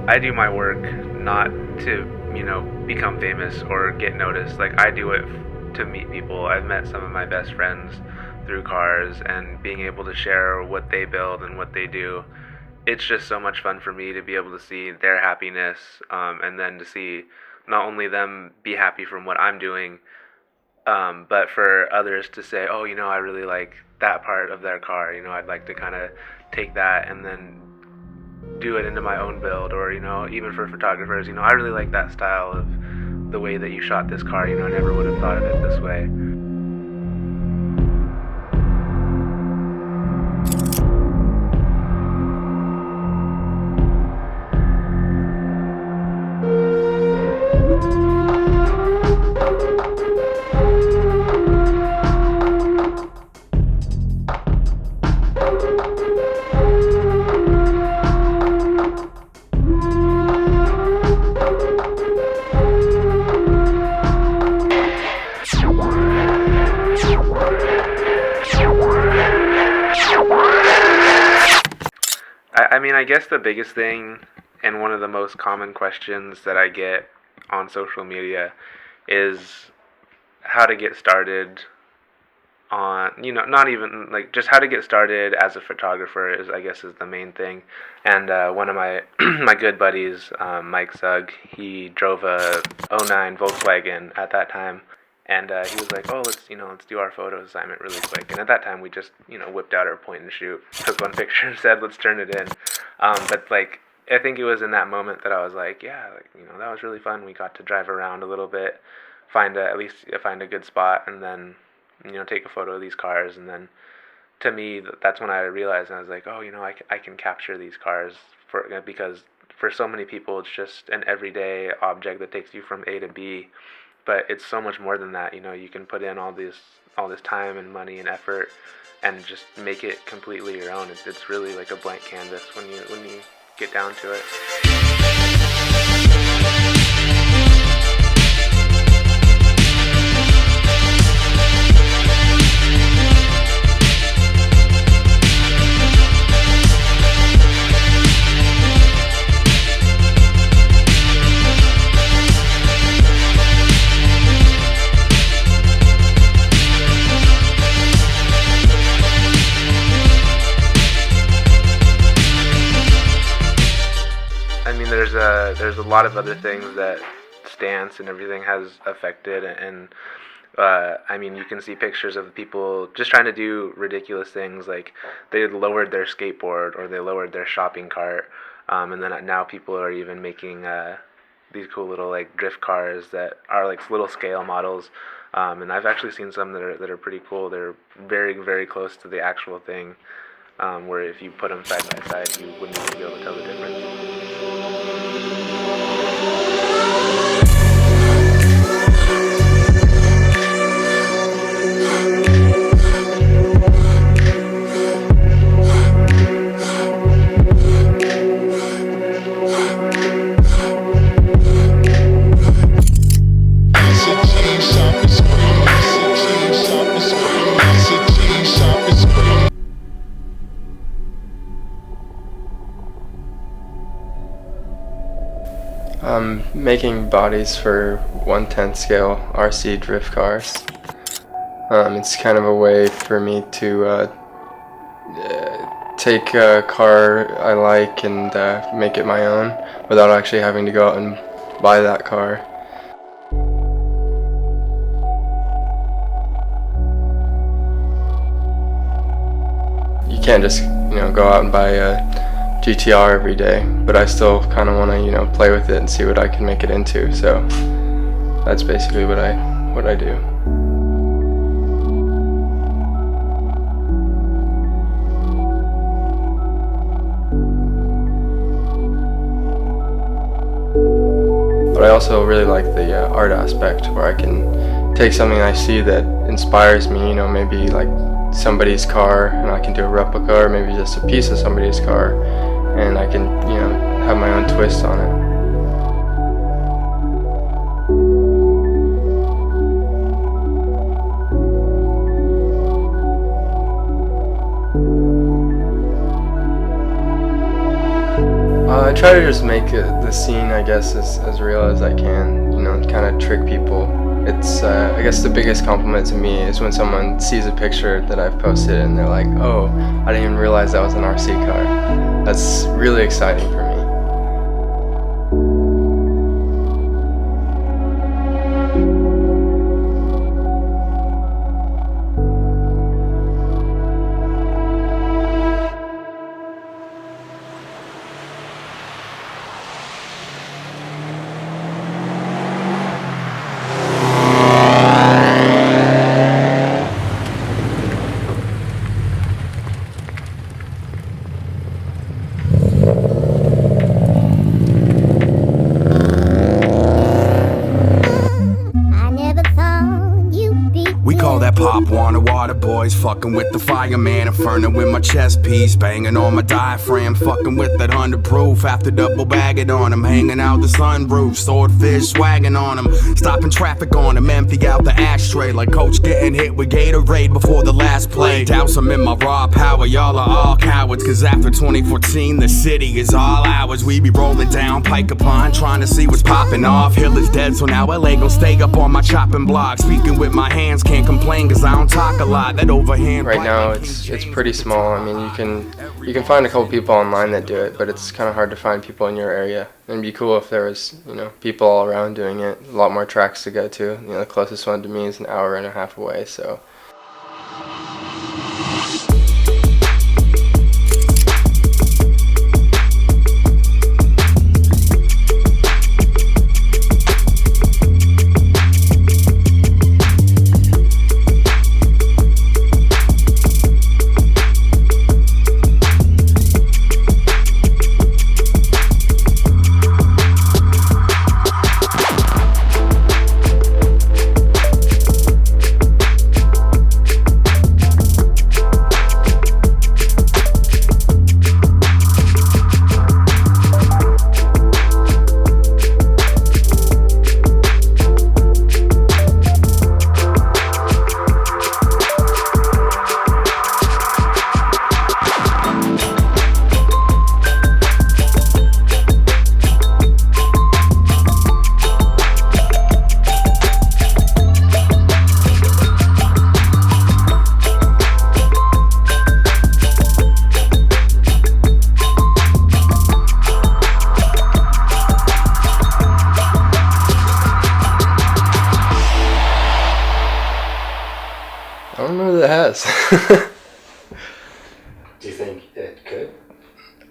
I do my work not to, become famous or get noticed. Like, I do it to meet people. I've met some of my best friends through cars, and being able to share what they build and what they do, it's just so much fun for me to be able to see their happiness, and then to see not only them be happy from what I'm doing, but for others to say, oh, I really like that part of their car. I'd like to kind of take that and then do it into my own build, or even for photographers, I really like that style of the way that you shot this car. I never would have thought of it this way. I guess the biggest thing, and one of the most common questions that I get on social media, is how to get started on, not even, like, just how to get started as a photographer is the main thing. And one of my my good buddies, Mike Sugg, he drove a '09 Volkswagen at that time. And he was like, oh, let's do our photo assignment really quick. And at that time, we just, whipped out our point and shoot, took one picture and said, let's turn it in. But, I think it was in that moment that I was like, yeah, that was really fun. We got to drive around a little bit, find a good spot, and then, take a photo of these cars. And then, to me, that's when I realized, and I was like, oh, I can capture these cars because for so many people, it's just an everyday object that takes you from A to B. But it's so much more than that. You can put in all this time and money and effort, and just make it completely your own. It's really like a blank canvas when you get down to it. There's a lot of other things that stance and everything has affected, and you can see pictures of people just trying to do ridiculous things, like they lowered their skateboard or they lowered their shopping cart, and then now people are even making these cool little like drift cars that are like little scale models, and I've actually seen some that are pretty cool. They're very, very close to the actual thing, where if you put them side by side, you wouldn't even be able to tell the difference. Making bodies for 1/10 scale RC drift cars. It's kind of a way for me to take a car I like and make it my own without actually having to go out and buy that car. You can't just go out and buy a GTR every day, but I still kind of want to play with it and see what I can make it into. So that's basically what I do. But I also really like the art aspect, where I can take something I see that inspires me, maybe like somebody's car, and I can do a replica, or maybe just a piece of somebody's car, and I can, have my own twist on it. I try to just make the scene, I guess, as real as I can, you know, kind of trick people. It's, I guess the biggest compliment to me is when someone sees a picture that I've posted and they're like, oh, I didn't even realize that was an RC car. That's really exciting for me. Pop wanna water boys, fucking with the fireman, inferno with my chest piece, banging on my diaphragm, fucking with that 100 proof, after double bagging on him, hanging out the sunroof, swordfish swagging on him, stopping traffic on him, empty out the ashtray, like coach getting hit with Gatorade before the last play, douse him in my raw power, y'all are all cowards, cause after 2014 the city is all ours, we be rolling down Pike upon, trying to see what's popping off, Hill is dead, so now LA gon' stay up on my chopping block, speaking with my hands, can't complain cause I don't talk a lot, that overhand. Right now it's pretty small. I mean, you can find a couple people online that do it, but it's kind of hard to find people in your area. It'd be cool if there was, you know, people all around doing it. A lot more tracks to go to. You know, the closest one to me is an hour and a half away, so. I don't know that it has. Do you think it could?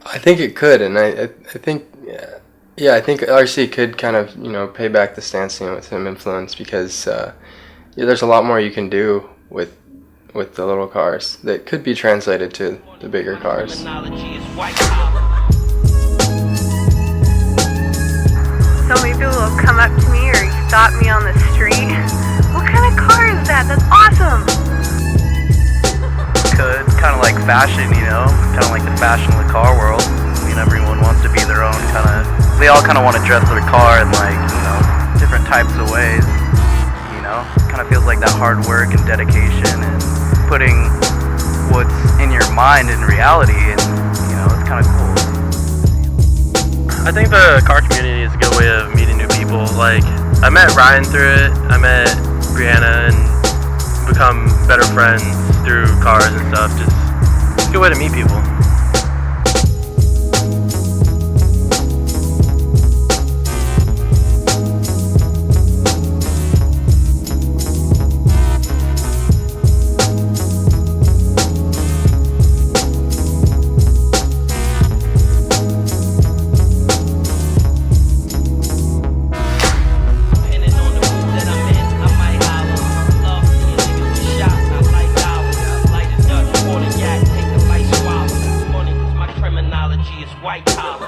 I think it could, and I think, yeah, I think RC could kind of, you know, pay back the stancing with some influence because there's a lot more you can do with the little cars that could be translated to the bigger cars. So many people will come up to me or stop me on the street. What kind of car is that? That's awesome! Could, kind of like fashion, you know, kind of like the fashion of the car world. I mean, everyone wants to be their own kind of, they all kind of want to dress their car in like, you know, different types of ways, you know. Kind of feels like that hard work and dedication and putting what's in your mind in reality, and, you know, it's kind of cool. I think the car community is a good way of meeting new people. Like, I met Ryan through it, I met Brianna, and become better friends through cars and stuff. Just a good way to meet people. White collar.